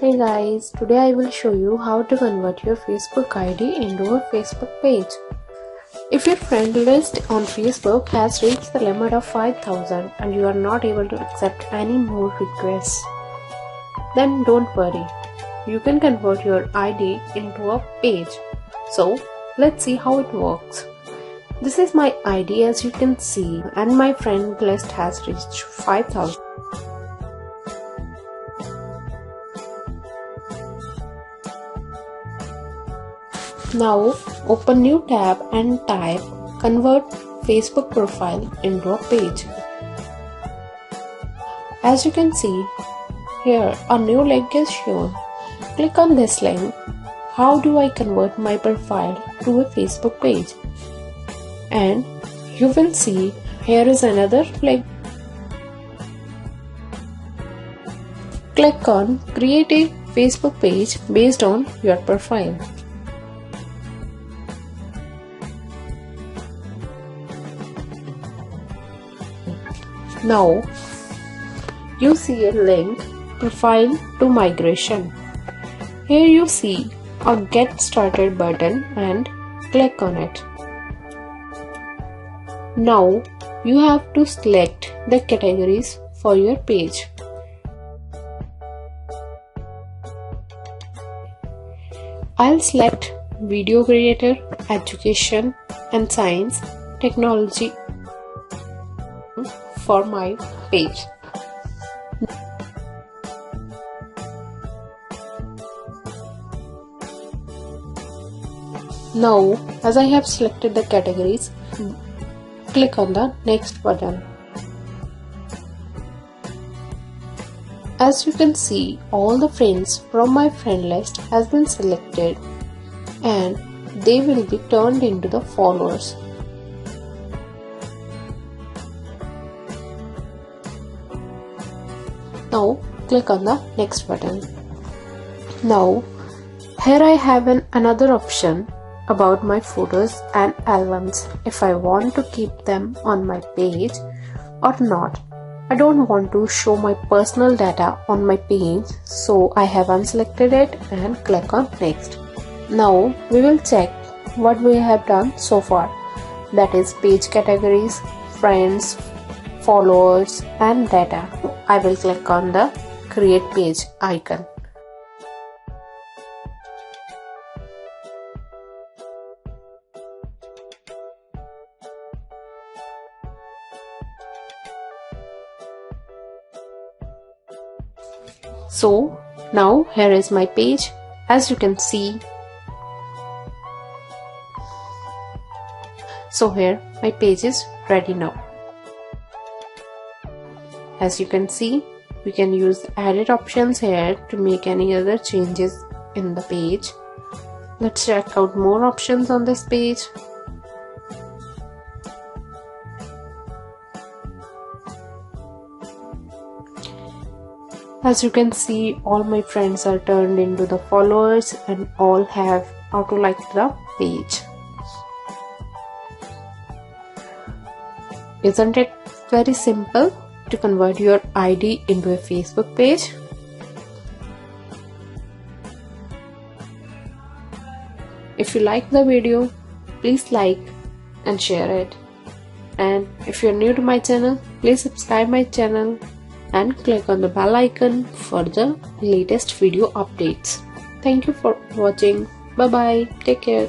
Hey guys, today I will show you how to convert your Facebook ID into a Facebook page. If your friend list on Facebook has reached the limit of 5,000 and you are not able to accept any more requests, then don't worry. You can convert your ID into a page. So, let's see how it works. This is my ID as you can see, and my friend list has reached 5,000. Now open new tab and type convert Facebook profile into a page. As you can see, here a new link is shown. Click on this link. How do I convert my profile to a Facebook page? And you will see here is another link. Click on create a Facebook page based on your profile. Now you see a link profile to migration. Here you see a get started button and click on it. Now you have to select the categories for your page. I'll select video creator, education and science, technology for my page. Now, as I have selected the categories, click on the next button. As you can see, all the friends from my friend list has been selected and they will be turned into the followers. Now click on the next button. Now here I have another option about my photos and albums, if I want to keep them on my page or not. I don't want to show my personal data on my page, so I have unselected it and click on next. Now we will check what we have done so far, that is page categories, friends, followers and data. I will click on the create page icon. So now here is my page, as you can see. So here my page is ready now. As you can see, we can use edit options here to make any other changes in the page. Let's check out more options on this page. As you can see, all my friends are turned into the followers and all have auto liked the page. Isn't it very simple to convert your ID into a Facebook page? If you like the video, please like and share it. And if you're new to my channel, please subscribe my channel and click on the bell icon for the latest video updates. Thank you for watching. Bye bye. Take care.